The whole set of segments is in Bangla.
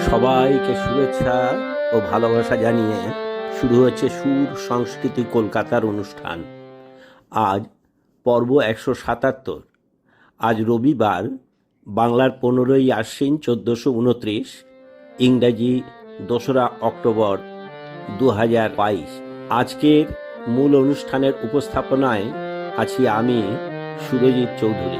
সবাইকে শুভেচ্ছা ও ভালোবাসা জানিয়ে শুরু হচ্ছে সুর সংস্কৃতি কলকাতার অনুষ্ঠান। আজ পর্ব 177। আজ রবিবার, বাংলার 15ই আশ্বিন 1429, ইংরাজি 2রা অক্টোবর 2022। আজকের মূল অনুষ্ঠানের উপস্থাপনায় আছি আমি, সুরজিৎ চৌধুরী।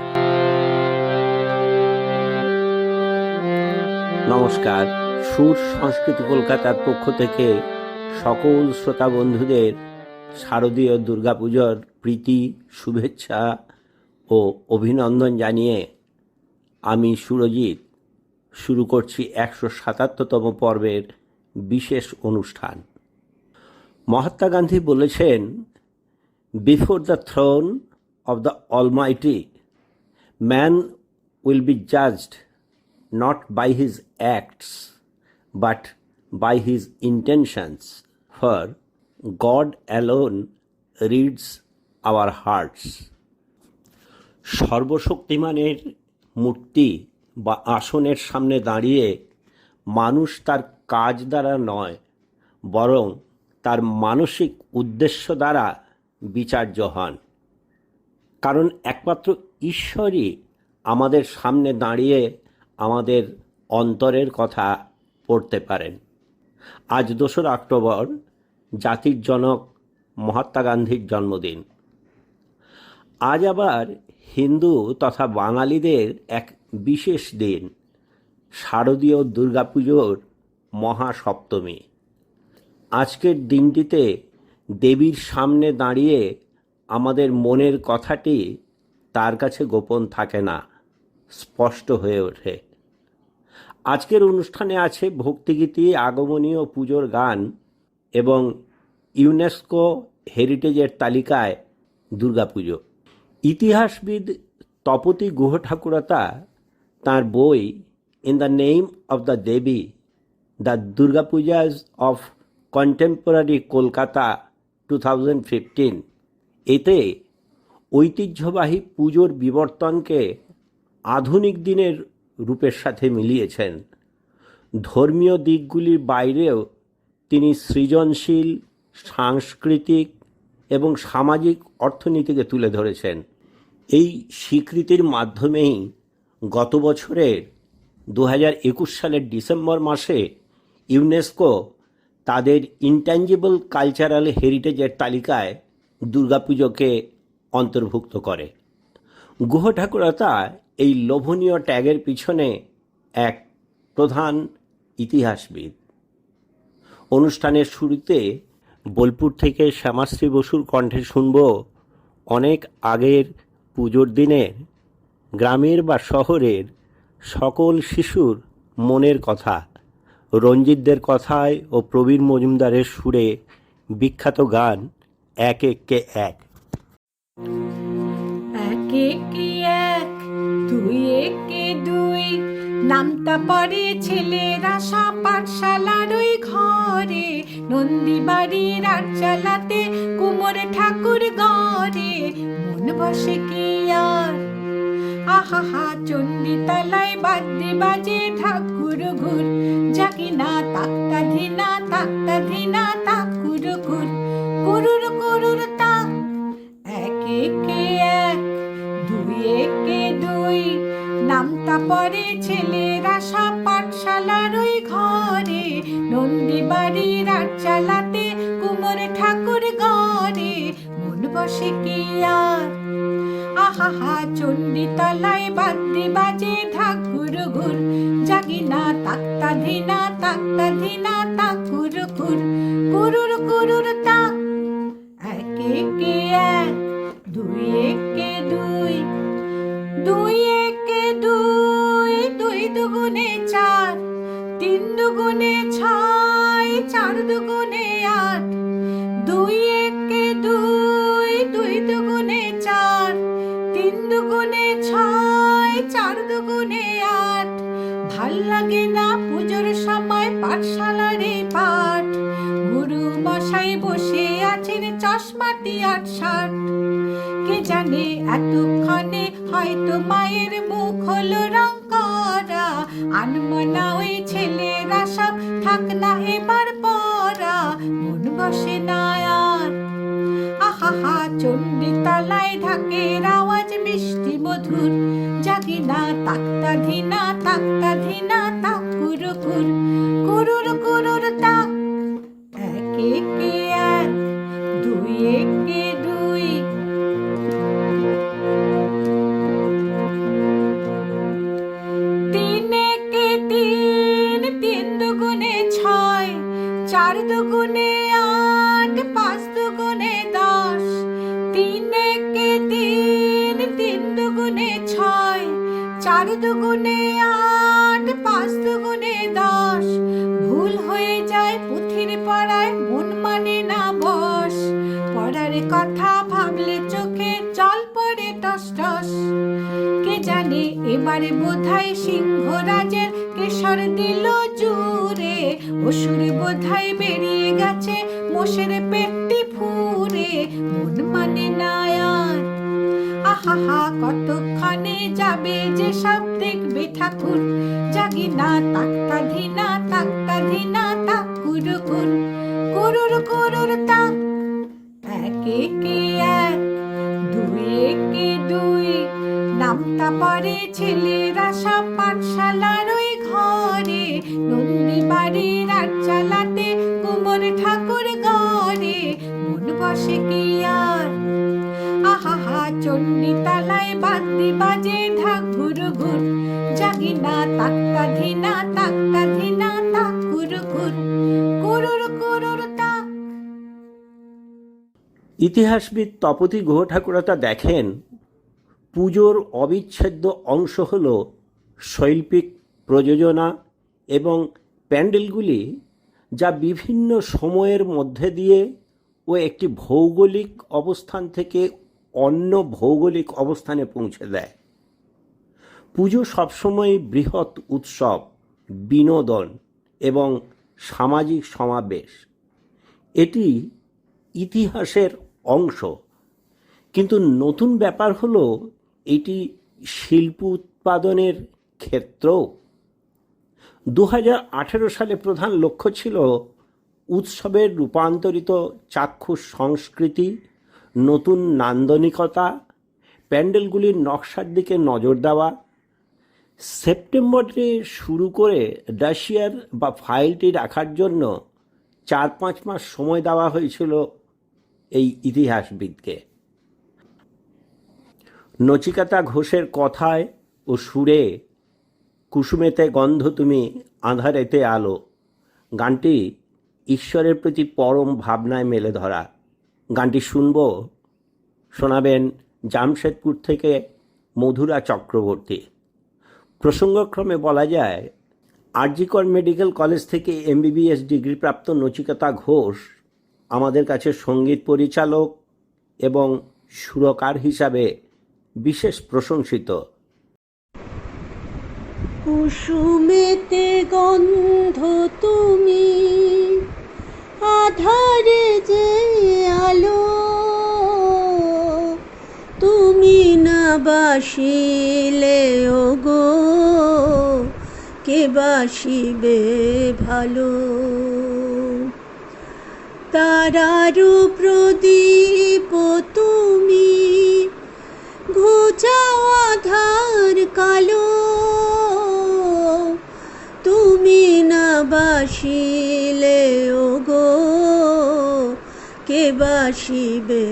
নমস্কার। সুর সংস্কৃতি কলকাতার পক্ষ থেকে সকল শ্রোতা বন্ধুদের শারদীয় দুর্গাপুজোর প্রীতি, শুভেচ্ছা ও অভিনন্দন জানিয়ে আমি সুরজিৎ শুরু করছি 177তম পর্বের বিশেষ অনুষ্ঠান। মহাত্মা গান্ধী বলেছেন, before the thrown of the Almighty man will be judged not by his acts, but by his intentions, for God alone reads our hearts. সর্বশক্তিমানের মূর্তি বা আসনের সামনে দাঁড়িয়ে মানুষ তার কাজ দ্বারা নয়, বরং তার মানসিক উদ্দেশ্য দ্বারা বিচার্য হন। কারণ একমাত্র ঈশ্বরই আমাদের সামনে দাঁড়িয়ে আমাদের অন্তরের কথা পড়তে পারেন। আজ 2রা অক্টোবর জাতির জনক মহাত্মা গান্ধীর জন্মদিন। আজ আবার হিন্দু তথা বাঙালিদের এক বিশেষ দিন, শারদীয় দুর্গাপুজোর মহাসপ্তমী। আজকের দিনটিতে দেবীর সামনে দাঁড়িয়ে আমাদের মনের কথাটি তার কাছে গোপন থাকে না, স্পষ্ট হয়ে ওঠে। আজকের অনুষ্ঠানে আছে ভক্তিগীতি, আগমনীয় পুজোর গান এবং ইউনেস্কো হেরিটেজের তালিকায় দুর্গাপুজো। ইতিহাসবিদ তপতী গুহ ঠাকুরতা তাঁর বই in the name of the Devi, the Durga Pujas of contemporary Kolkata 2015, এতে ঐতিহ্যবাহী পুজোর বিবর্তনকে আধুনিক দিনের রূপের সাথে মিলিয়েছেন। ধর্মীয় দিকগুলির বাইরেও তিনি সৃজনশীল, সাংস্কৃতিক এবং সামাজিক অর্থনীতিকে তুলে ধরেছেন। এই স্বীকৃতির মাধ্যমেই গত বছরের 2021 সালের ডিসেম্বর মাসে ইউনেস্কো তাদের ইনট্যাঞ্জিবল কালচারাল হেরিটেজের তালিকায় দুর্গাপুজোকে অন্তর্ভুক্ত করে। গুহ ঠাকুরতা এই লোভনীয় ট্যাগের পিছনে এক প্রধান ইতিহাসবিদ। অনুষ্ঠানের শুরুতে বোলপুর থেকে শ্যামাশ্রী বসুর কণ্ঠে শুনব অনেক আগের পুজোর দিনের গ্রামের বা শহরের সকল শিশুর মনের কথা, রঞ্জিতদের কথায় ও প্রবীর মজুমদারের সুরে বিখ্যাত গান এক একে এক। এক একে এক, দুই একে দুই, নামটা পড়ে ছেলেরা সব পাঠশালার ওই ঘরে, নন্দী বাড়ির আট চালাতে কুমোর ঠাকুর গড়ে, মন বসে কি আর আহা চণ্ডী তলায় বাদ্যে বাজে ঠাকুর ঘুর, জাগি না তাক্তা ধিনা তাক্তা ধিনা ঠাকুর ঘুর, কুরুর কুরুর তাক। এক একে এক, দুই একে দুই, নামটা পড়ে ছেলেরা সব পাঠশালার ওই ঘরে, নন্দী বাড়ির আট চালাতে কুমোর ঠাকুর গড়ে, মন বসে কি আর আহা চণ্ডী তলায় বাদ্যে বাজে ঠাকুর ঘুর, জাগি না তাক্তা ধিনা ঠাকুর ঘুর, কুরুর কুরুর তাক। এক একে এক, দুই একে দুই, দুই একে দুই, দুই দুগুণে চার, তিন দুগুণে ছয়, চার দুগুণে আট, দুই একে দুই, দুই দুগুণে চার, তিন দুগুণে ছয়, চার দুগুণে আট। ভাল লাগে না পুজোর সময় পাঠশালার এই পাঠ, গুরু মশাই বসে আছেন চশমাটি 8-60, কে জানে এতক্ষণে হয়তো মায়ের মুখ হলো রং করা, আনমনা ওই ছেলেরা না এবার পড়া, মন বসে না আর। আহা চণ্ডী তলায় ঢাকের আওয়াজ মিষ্টি মধুর, জাগি না তাক্তা ধিনা তাক কুরুকুর, কুরুর কুরুর তাক। এক একে এক, দুই একে দুই, তিন একে তিন, তিন দুগুণে ছয়, চার দুগুণে আট, পাঁচ দুগুণে দশ। তিন একে তিন, তিন দুগুণে ছয়, চার দুগুণে আট, পাঁচ দুগুণে দশ। ভুল হয়ে যায় পুঁথির পড়ায়, মন মানে না বস। পড়ার কথা ভাবলে চোখে জল পড়ে টস টস। কে জানে এবারে বোধহয় সিংহরাজের কেশর দিল জুড়ে, অসুর বোধহয় বেরিয়ে গেছে মোষের পেটটি ফুরে, মন মানে না আর। আহা কতক্ষণে যাবে যে সব দেখবে ঠাকুর, জাগি না তাক্তা ধিনা তাক কুরুকুর, কুরুর কুরুর তাক। এক একে এক, দুই একে দুই, নামতা পড়ে ছেলেরা সব পাঠশালার ওই ঘরে, নন্দী বাড়ির আর চালাতে কুমোর ঠাকুর গড়ে, মন বসে কি আর। আহা চণ্ডী তলায় বাদ্যি বাজে ঢাক ঘুর, জাগি না তাক্তা ধিনা তাক কুরুকুর, কুরুর কুরুর তাক। ইতিহাসবিদ তপতী গুহ ঠাকুরতা দেখেন, পুজোর অবিচ্ছেদ্য অংশ হল শৈল্পিক প্রযোজনা এবং প্যান্ডেলগুলি, যা বিভিন্ন সময়ের মধ্যে দিয়ে ও একটি ভৌগোলিক অবস্থান থেকে অন্য ভৌগোলিক অবস্থানে পৌঁছে দেয়। পুজো সবসময় বৃহৎ উৎসব, বিনোদন এবং সামাজিক সমাবেশ। এটি ইতিহাসের অংশ, কিন্তু নতুন ব্যাপার হলো এটি শিল্প উৎপাদনের ক্ষেত্র। 2018 সালে প্রধান লক্ষ্য ছিল উৎসবের রূপান্তরিত চাক্ষুষ সংস্কৃতি, নতুন নান্দনিকতা, প্যান্ডেলগুলির নকশার দিকে নজর দেওয়া। সেপ্টেম্বরে শুরু করে ডাসিয়ার বা ফাইলটি রাখার জন্য 4-5 মাস সময় দেওয়া হয়েছিল এই ইতিহাসবিদকে। নচিকেতা ঘোষের কথায় ও সুরে কুসুমেতে গন্ধ তুমি আঁধারেতে আলো গানটি ঈশ্বরের প্রতি পরম ভাবনায় মেলে ধরা। গানটি শোনাবেন জামশেদপুর থেকে মধুরা চক্রবর্তী। প্রসঙ্গক্রমে বলা যায়, আরজিকর মেডিকেল কলেজ থেকে MBBS ডিগ্রিপ্রাপ্ত নচিকেতা ঘোষ আমাদের কাছে সঙ্গীত পরিচালক এবং সুরকার হিসাবে বিশেষ প্রশংসিত। কুসুমেতে গন্ধ তুমি আধারে যে আলো, তুমি না বাসিলে ওগো কে বাসিবে ভালো। তারারু প্রদীপ তুমি ঘুচাও আধার কালো, তুমি না বাসিলে ওগো কে বাসিবে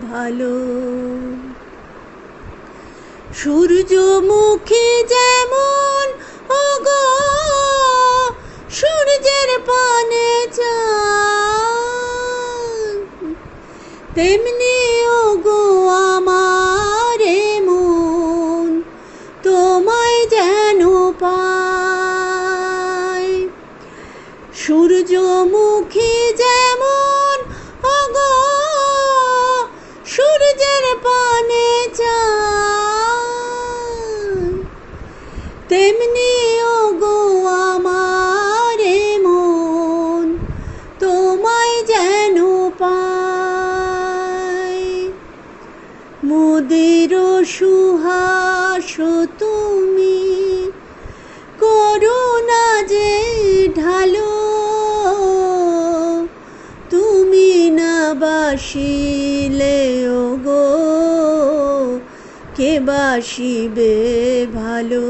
ভালো। সূর্যমুখী যেমন ওগো সূর্যের পানে চাঁদ, তেমনি ওগো আমার মন তোমায় যেন পায়। সূর্যমুখী যেমন ওগো সূর্যের পানে চাঁদ, তেমনি ওগো আমার মন তোমায় যেন পায়। মোদের সুহাস তুমি করুণা যে ঢালো, বাসিলে ওগো কে বাসিবে ভালো।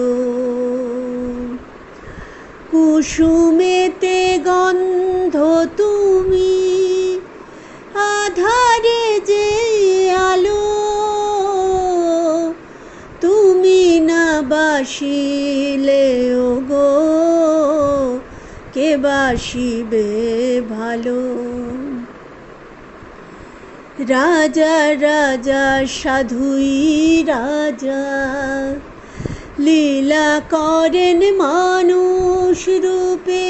কুসুমেতে গন্ধ তুমি, আধারে যে আলো, তুমি না বাসিলে ওগো কে বাসিবে ভালো। রাজা রাজা সাধুই রাজা, লীলা করেন মানুষ রূপে,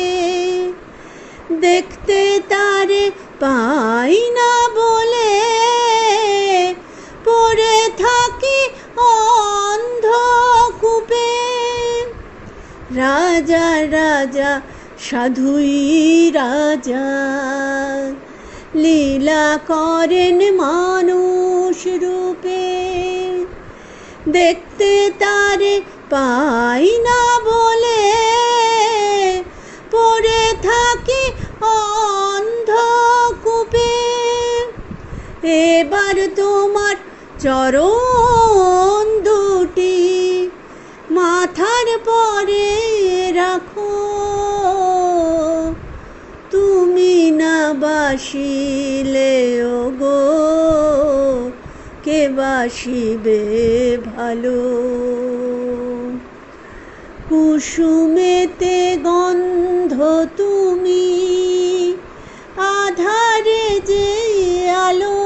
দেখতে তারে পাই না বলে পড়ে থাকি অন্ধকূপে। রাজা রাজা সাধুই রাজা, লীলা করেন মানুষ রূপে, দেখতে তারে পাই না বলে পড়ে থাকি অন্ধকূপে। এবার তোমার চরণ দুটি মাথার পরে রাখো, তুমি না বাসিলে ওগো কে বাসিবে ভালো। কুসুমেতে গন্ধ তুমি, আধারে যে আলো,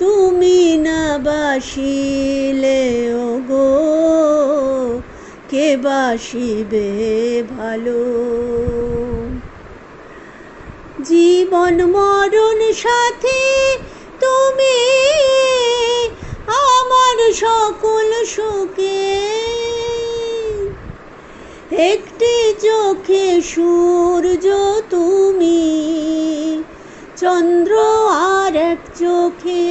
তুমি না বাসিলে ওগো কে বাসিবে ভালো। জীবন মরণ সাথী তুমি, আমার সকল সুখে, একটি চোখে সূর্য তুমি, চন্দ্র আর এক চোখে।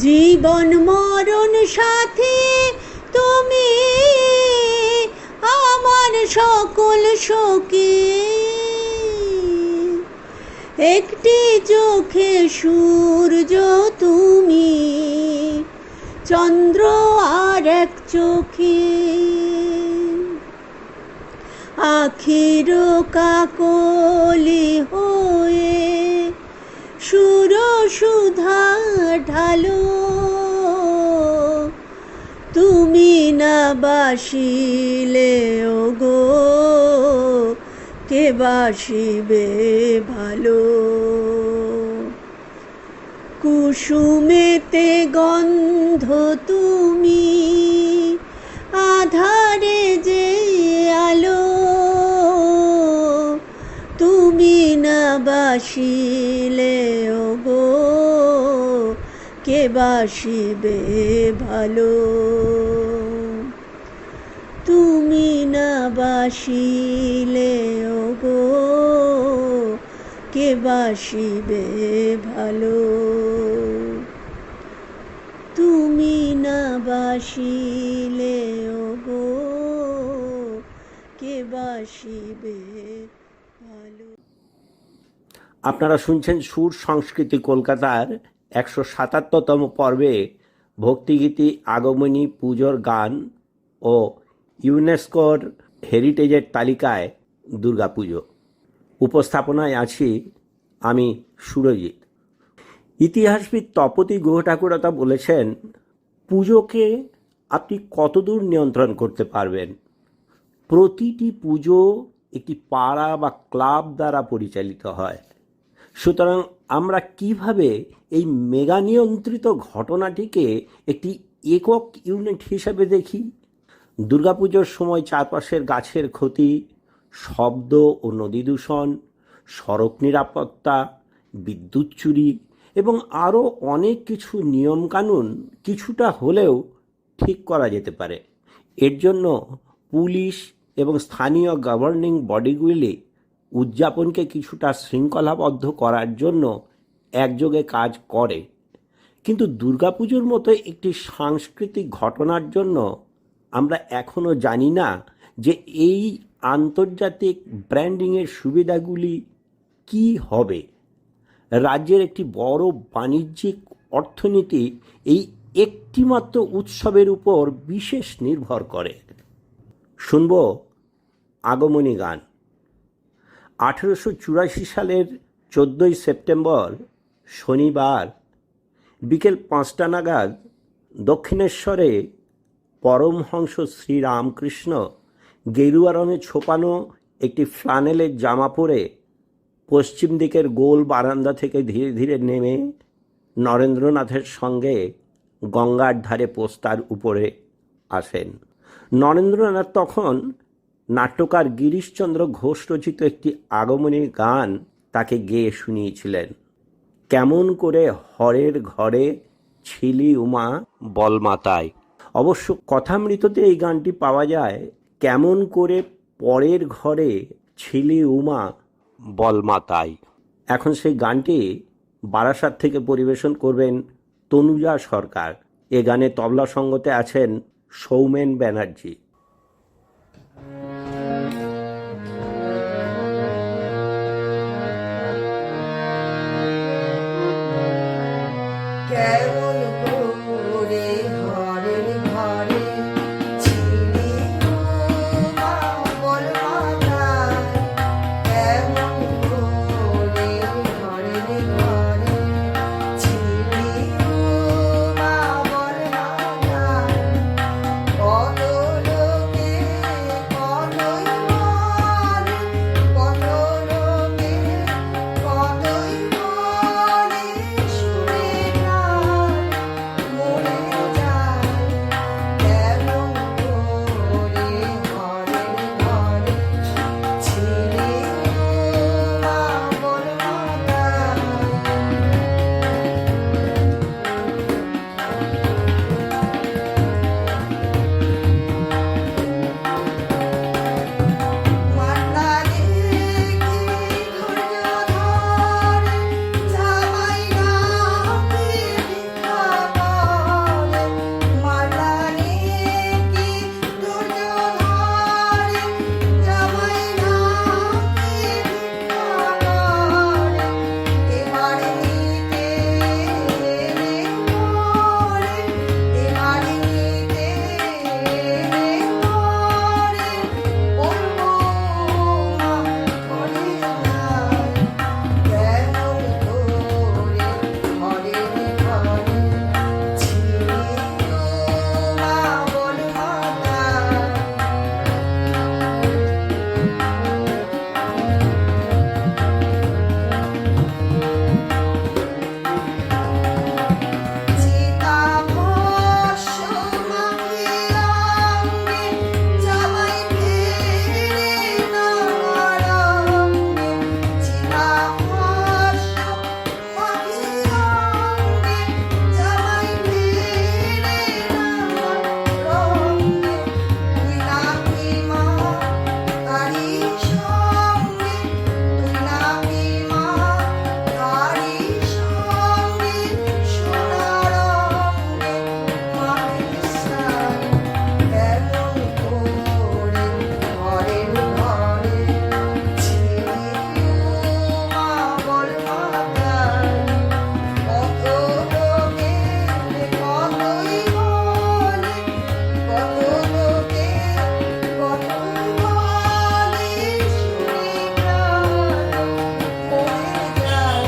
জীবন মরণ সাথী তুমি, আমার সকল শোকে, একটি চোখে সূর্য তুমি, চন্দ্র আর এক চোখে। আখির কাকলি হয়ে সুর সুধা ঢালো, তুমি না বাসিলে ওগো কে বাসিবে ভালো। কুসুমেতে গন্ধ তুমি, আধারে যে আলো, তুমি না বাসিলে ওগো কে বাসিবে ভালো। তুমি না বাসিলে ওগো কে বাসিবে ভালো। তুমি না বাসিলে ওগো কে বাসিবে ভালো। আপনারা শুনছেন সুর সংস্কৃতি কলকাতার 177তম পর্বে ভক্তিগীতি আগমনী পুজোর গান ও ইউনেস্কোর হেরিটেজের তালিকায় দুর্গাপুজো। উপস্থাপনায় আছি আমি সুরজিৎ। ইতিহাসবিদ তপতী গুহঠাকুরতা বলেছেন, পুজোকে আপনি কতদূর নিয়ন্ত্রণ করতে পারবেন। প্রতিটি পুজো একটি পাড়া বা ক্লাব দ্বারা পরিচালিত হয়। সুতরাং আমরা কিভাবে এই মেগা নিয়ন্ত্রিত ঘটনাটিকে একটি একক ইউনিট হিসেবে দেখি। দুর্গাপুজোর সময় চারপাশের গাছের ক্ষতি, শব্দ ও নদী দূষণ, সড়ক নিরাপত্তা, বিদ্যুৎ চুরি এবং আরও অনেক কিছু নিয়মকানুন কিছুটা হলেও ঠিক করা যেতে পারে। এর জন্য পুলিশ এবং স্থানীয় গভর্নিং বডিগুলি উদযাপনকে কিছুটা শৃঙ্খলাবদ্ধ করার জন্য একযোগে কাজ করে। কিন্তু দুর্গাপুজোর মতো একটি সাংস্কৃতিক ঘটনার জন্য আমরা এখনও জানি না যে এই আন্তর্জাতিক ব্র্যান্ডিংয়ের সুবিধাগুলি কি হবে? রাজ্যের একটি বড় বাণিজ্যিক অর্থনীতি এই একটিমাত্র উৎসবের উপর বিশেষ নির্ভর করে। শুনব আগমনী গান। 1884 সালের 14ই সেপ্টেম্বর শনিবার বিকেল 5টা নাগাদ দক্ষিণেশ্বরে পরমহংস শ্রীরামকৃষ্ণ গেরুয়া রঙে ছোপানো একটি ফ্লানেলের জামা পরে পশ্চিম দিকের গোল বারান্দা থেকে ধীরে ধীরে নেমে নরেন্দ্রনাথের সঙ্গে গঙ্গার ধারে পোস্তার উপরে আসেন। নরেন্দ্রনাথ তখন নাট্যকার গিরিশচন্দ্র ঘোষ রচিত একটি আগমনী গান তাকে গেয়ে শুনিয়েছিলেন। কেমন করে হরের ঘরে ছিলি উমা বলমাতায়। অবশ্য কথামৃততে এই গানটি পাওয়া যায়, কেমন করে পরের ঘরে ছিলি উমা বলমাতায়। এখন সেই গানটি বারাসাত থেকে পরিবেশন করবেন তনুজা সরকার। এ গানে তবলা সঙ্গতে আছেন সৌমেন ব্যানার্জি। কেমন করে ঘরের ঘরে ছিলি উমা বলমাতায়, কেমন করে ঘরের ঘরে ছিলি উমা বলমাতায়, কত লোকে কতই বলে, কত লোকে কতই বলে, শুনে প্রাণ মরে যায়, কেমন করে ঘরের ঘরে ছিলি উমা বলমাতায়। মান্দারে কি ধৈর্য ধরে জামাই নাকি ভিক্ষা করে, মান্দারে কি ধৈর্য ধরে জামাই নাকি ভিক্ষা করে, এবার নিতে এলে পরে, এবার নিতে এলে পরে, বলবো মা ঘরে নাই, কেমন করে ঘরের ঘরে ছিলি উমা বলমাতায়। চিতা ভস্য মাখিয়া অঙ্গে জামাই ফেরে না রঙ্গে, চিতা ভস্য মাখিয়া অঙ্গে জামাই ফেরে না রঙ্গে, তুই নাকি মা তারি সঙ্গে, তুই নাকি মা তারি সঙ্গে, সোনার অঙ্গে মাটির সাই, কেমন করে ঘরের ঘরে ছিলি উমা বলমাতায়, কত লোকে কতই বলে, কত লোকে কতই বলে, শুনে প্রাণ মরে যায়,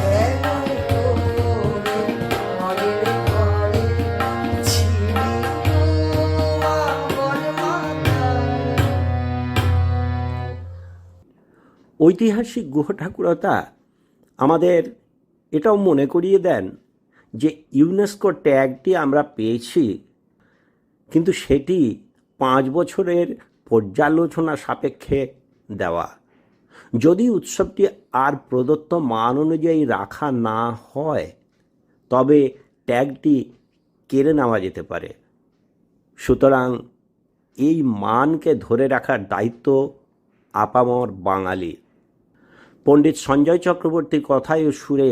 কেমন করে ঘরের ঘরে ছিলি উমা বলমাতায়। ঐতিহাসিক গুহ ঠাকুরতা আমাদের এটাও মনে করিয়ে দেন যে ইউনেস্কো ট্যাগটি আমরা পেয়েছি, কিন্তু সেটি 5 বছরের পর্যালোচনা সাপেক্ষে দেওয়া। যদি উৎসবটি আর প্রদত্ত মান অনুযায়ী রাখা না হয় তবে ট্যাগটি কেড়ে নেওয়া যেতে পারে। সুতরাং এই মানকে ধরে রাখার দায়িত্ব আপামর বাঙালি। পণ্ডিত সঞ্জয় চক্রবর্তীর কথায় ও সুরে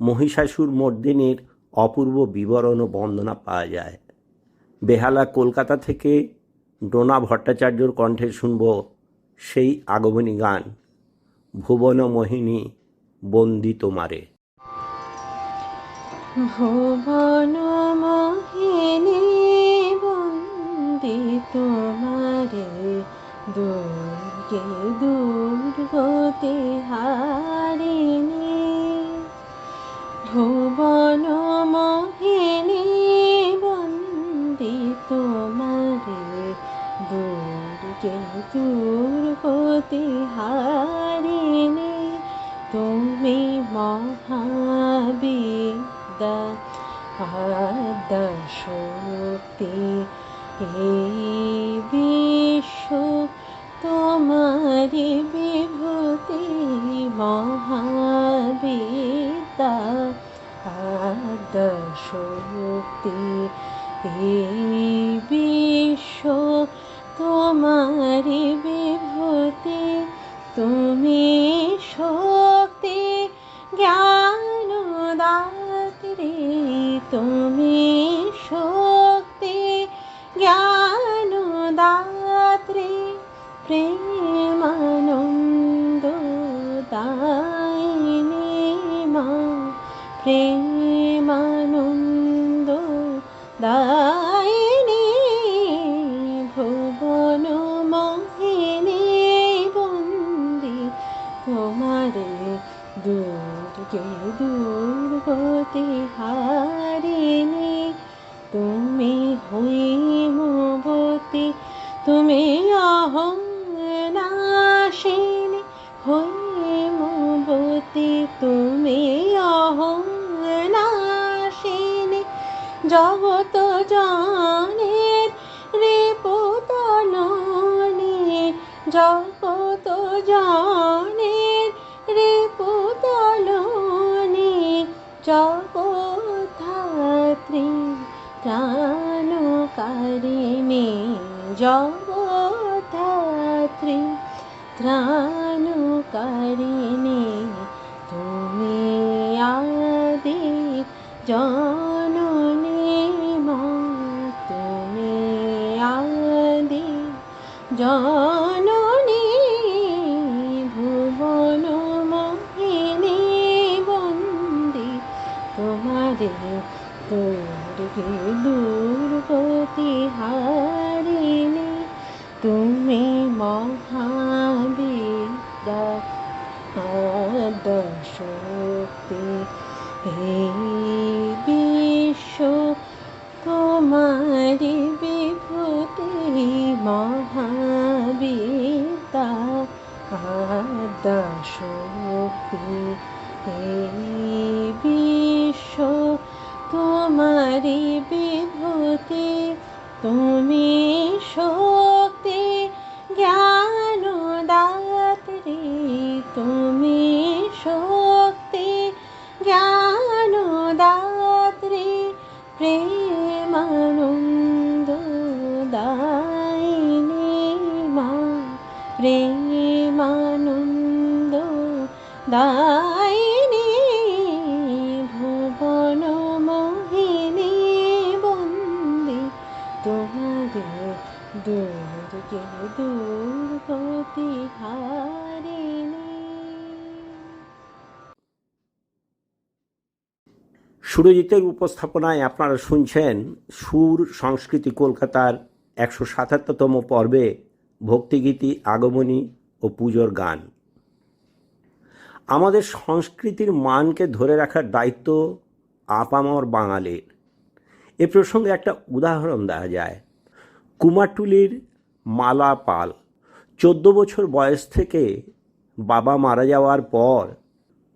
মহিষাসুর মর্দিনীর অপূর্ব বিবরণ ও বন্দনা পাওয়া যায়। বেহালা কলকাতা থেকে ডোনা ভট্টাচার্যর কণ্ঠে শুনব সেই আগমনী গান, ভুবন মোহিনী বন্দি তোমারে। ভুবন মোহিনী বন্দি তোমারে, দুর্গে দুর্গতি হারিণী। ভুবন মোহিনী বন্দি তোমারে, দুর্গে দুর্গতি হারিণী। তুমি মহাবিদ্যা আদ্যা শক্তি, এই বিশ্ব তোমারি বিভূতি। মহাবিদ্যা আদ্যা শক্তি, এই বিশ্ব তোমারি বিভূতি। তুমি শক্তি জ্ঞান দাত্রী, তুমি শক্তি জ্ঞান দাত্রী। প্রেমানন্দ দায়িনী মা, প্রেমানন্দ দায়িনী। ভুবন মোহিনী বন্দি তোমারে, দুর্গে দুর্গতি হারিণী। তুমি হৈমবতী, তুমি অহং নাশিনী। হৈমবতী, তুমি অহং নাশিনী। জগত জনের রিপুতলনী, জগত জনের রিপুতলনী। জগদ্ধাত্রী ত্রাণকারিণী, জগদ্ধাত্রী ত্রাণকারিণী। তুমি আদি জননী মা, তুমি আদি জননী। ভুবন মোহিনী বন্দি তোমারে, দুর্গে দুর্গতি হারিণী। তুমি মহাবিদ্যা আদ্যা শক্তি, এই বিশ্ব তোমারি বিভূতি। মহাবিদ্যা আদ্যা শক্তি, এই বিশ্ব তোমারি বিভূতি। তুমি শক্তি জ্ঞান দাত্রী, তুমি শক্তি জ্ঞান দাত্রী। প্রেমানন্দ দায়িনী মা, প্রেমানন্দ দায়িনী। ভুবন মোহিনী বন্দি তোমারে, দুর্গে দুর্গতি হারিণী। সুরজিতের উপস্থাপনায় আপনারা শুনছেন সুর সংস্কৃতি কলকাতার 177তম পর্বে ভক্তিগীতি, আগমনী ও পুজোর গান। আমাদের সংস্কৃতির মানকে ধরে রাখার দায়িত্ব আপামর বাঙালির। এ প্রসঙ্গে একটা উদাহরণ দেওয়া যায়। কুমারটুলির মালা পাল 14 বছর বয়স থেকে বাবা মারা যাওয়ার পর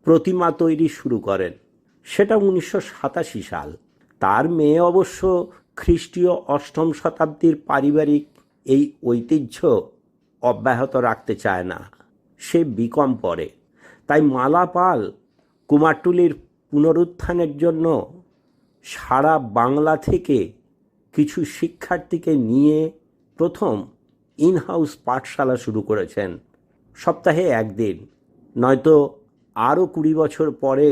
প্রতিমা তৈরি শুরু করেন। সেটা 1987 সাল। তার মেয়ে অবশ্য খ্রিস্টীয় 8ম শতাব্দীর পারিবারিক এই ঐতিহ্য অব্যাহত রাখতে চায় না, সে বিকম পড়ে। তাই মালা পাল কুমারটুলির পুনরুত্থানের জন্য সারা বাংলা থেকে কিছু শিক্ষার্থীকে নিয়ে প্রথম ইনহাউস পাঠশালা শুরু করেছেন। সপ্তাহে একদিন, নয়তো আরও 20 বছর পরে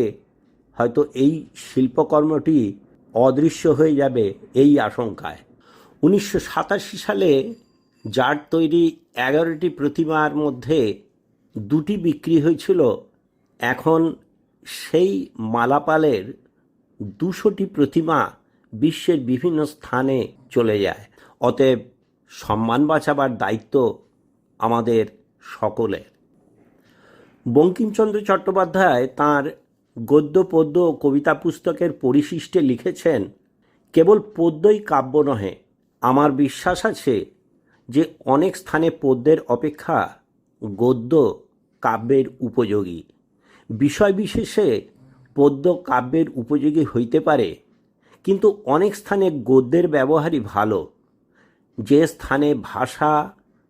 হয়তো এই শিল্পকর্মটি অদৃশ্য হয়ে যাবে, এই আশঙ্কায় 1987 সালে যার তৈরি 11টি প্রতিমার মধ্যে দুটি বিক্রি হয়েছিল। এখন সেই মালাপালের 200টি প্রতিমা বিশ্বের বিভিন্ন স্থানে চলে যায়। অতএব সম্মান বাঁচাবার দায়িত্ব আমাদের সকলের। বঙ্কিমচন্দ্র চট্টোপাধ্যায় তাঁর গদ্য পদ্য ও কবিতা পুস্তকের পরিশিষ্টে লিখেছেন, কেবল পদ্যই কাব্য নহে, আমার বিশ্বাস আছে যে অনেক স্থানে পদ্যের অপেক্ষা গদ্য কাব্যের উপযোগী। বিষয় বিশেষে পদ্য কাব্যের উপযোগী হইতে পারে, কিন্তু অনেক স্থানে গদ্যের ব্যবহারই ভালো। যে স্থানে ভাষা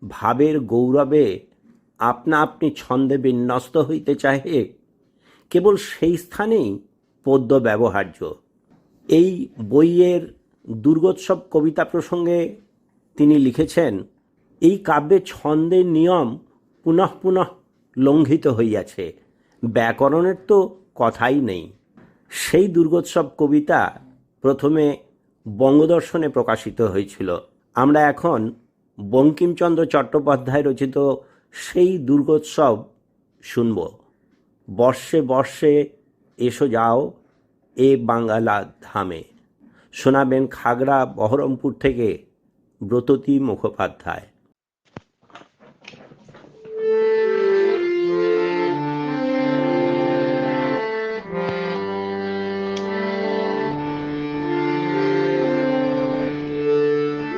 ভাবের গৌরবে আপনা আপনি ছন্দে বিন্যস্ত হইতে চাহে, কেবল সেই স্থানেই পদ্য ব্যবহার্য। এই বইয়ের দুর্গোৎসব কবিতা প্রসঙ্গে তিনি লিখেছেন, এই কাব্যে ছন্দের নিয়ম পুনঃ পুনঃ লঙ্ঘিত হইয়াছে, ব্যাকরণের তো কথাই নেই। সেই দুর্গোৎসব কবিতা প্রথমে বঙ্গদর্শনে প্রকাশিত হয়েছিল। আমরা এখন বঙ্কিমচন্দ্র চট্টোপাধ্যায় রচিত সেই দুর্গোৎসব শুনব। বর্ষে বর্ষে এসো যাও এ বাঙ্গালা ধামে। শোনাবেন খাগড়া বহরমপুর থেকে ব্রততী মুখোপাধ্যায়।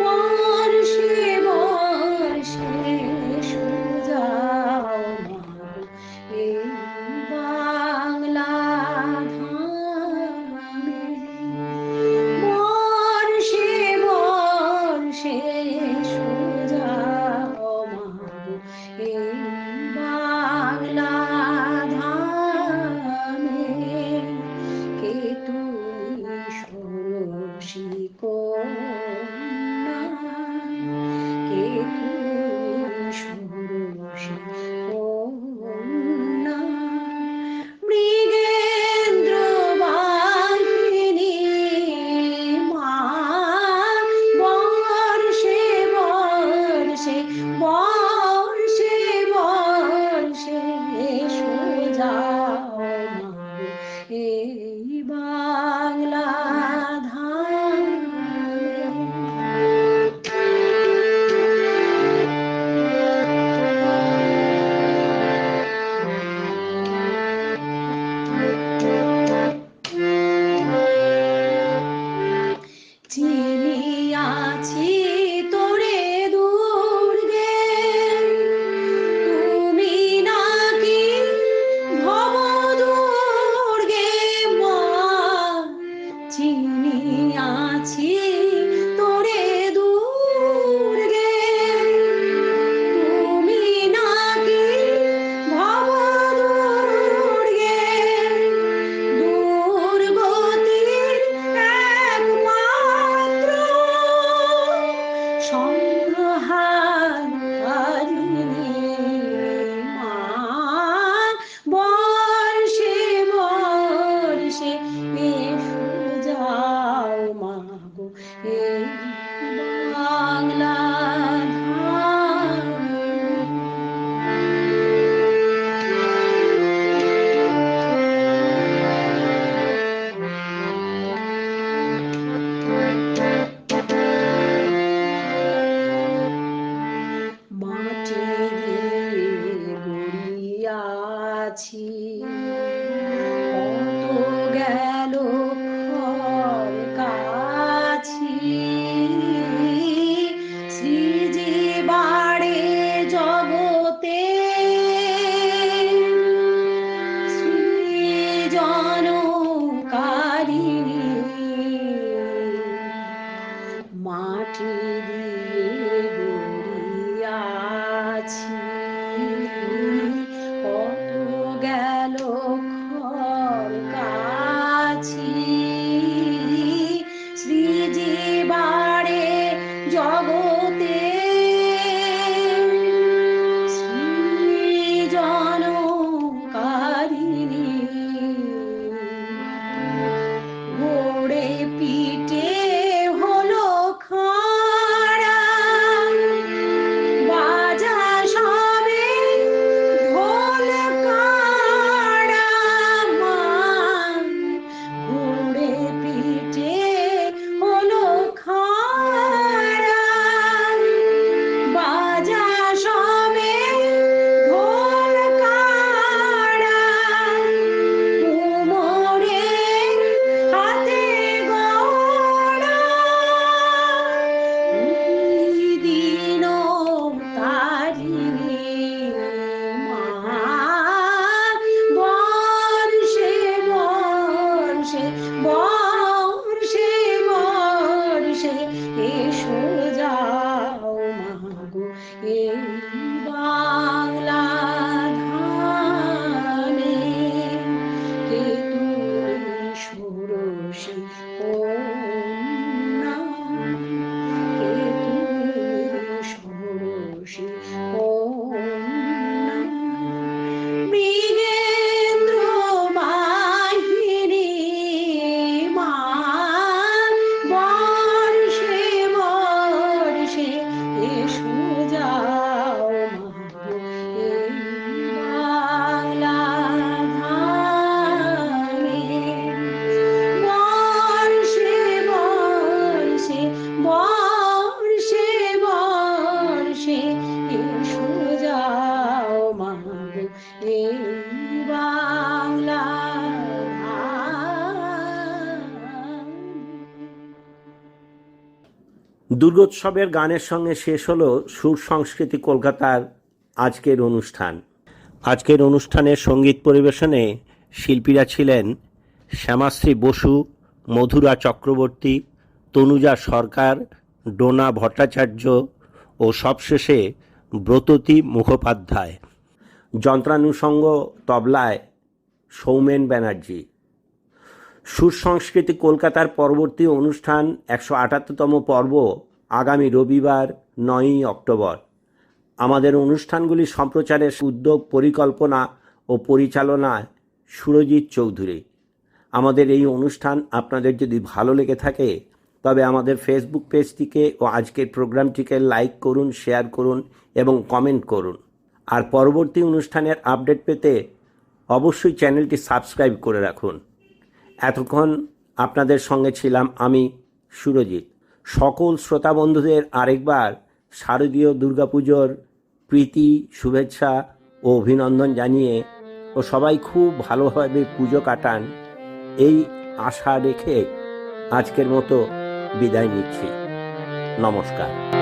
বর্ষে বর্ষে সুজাও মাগো এই বাংলা ধামে। বর্ষে বর্ষে সুজাও মাগো এই বাংলা ধামে। কে তুমি ষোড়শী কন্যা, কে তুমি ষোড়শী কন্যা। মৃগেন্দ্র বাহিনী মা, বর্ষে বর্ষে বর্ষে বর্ষে এসো যাও মাগো এই বাংলা ধামে। চিনিয়াছি তোরে দুর্গে, তুমি নাকি ভব দুর্গে মা। চিনিয়াছি তোরে দুর্গে, তুমি নাকি ভব দুর্গে। দুর্গতির একমাত্র সংহারকারিণী মা। বর্ষে বর্ষে এসো যাও মাগো এই বাংলা মাটি দিয়ে গড়িয়াছি কত গেল খড় কাছি। শ্রীজীবাড়ে জগতে সৃজনকারিণী মাটি দিয়ে গড়িয়াছি কত গেল খড় কাছি। শ্রীজীবাড়ে জগতে সৃজনকারিণী ঘোড়ে পিঠে হলো খাড়া, বাজা সবে এই বাংলা ধামে কে তুমি ষোড়শী কন্যা, কে তুমি ষোড়শী কন্যা। মৃগেন্দ্র বাহিনী মান বর্ষে বর্ষে এসো যাও মাগো এই বাংলা ধামে। বর্ষে বর্ষে বর্ষে বর্ষে এসো যাও মাগো এই বাংলা দুর্গোৎসবের গানের সঙ্গে শেষ হলো সুর সংস্কৃতি কলকাতার আজকের অনুষ্ঠান। আজকের অনুষ্ঠানের সঙ্গীত পরিবেশনে শিল্পীরা ছিলেন শ্যামাশ্রী বসু, মধুরা চক্রবর্তী, তনুজা সরকার, ডোনা ভট্টাচার্য ও সবশেষে ব্রততী মুখোপাধ্যায়। যন্ত্রানুষঙ্গ তবলায় সৌমেন ব্যানার্জি। সুর সংস্কৃতি কলকাতার পরবর্তী অনুষ্ঠান 178তম পর্ব আগামী রবিবার 9ই অক্টোবর। আমাদের অনুষ্ঠানগুলি সম্প্রচারের উদ্যোগ, পরিকল্পনা ও পরিচালনায় সুরজিৎ চৌধুরী। আমাদের এই অনুষ্ঠান আপনাদের যদি ভালো লেগে থাকে তবে আমাদের ফেসবুক পেজটিকে ও আজকের প্রোগ্রামটিকে লাইক করুন, শেয়ার করুন এবং কমেন্ট করুন। আর পরবর্তী অনুষ্ঠানের আপডেট পেতে অবশ্যই চ্যানেলটি সাবস্ক্রাইব করে রাখুন। এতক্ষণ আপনাদের সঙ্গে ছিলাম আমি সুরজিৎ। সকল শ্রোতা বন্ধুদের আরেকবার শারদীয় দুর্গাপুজোর প্রীতি, শুভেচ্ছা ও অভিনন্দন জানিয়ে ও সবাই খুব ভালোভাবে পুজো কাটান এই আশা রেখে আজকের মতো বিদায় নিচ্ছি। নমস্কার।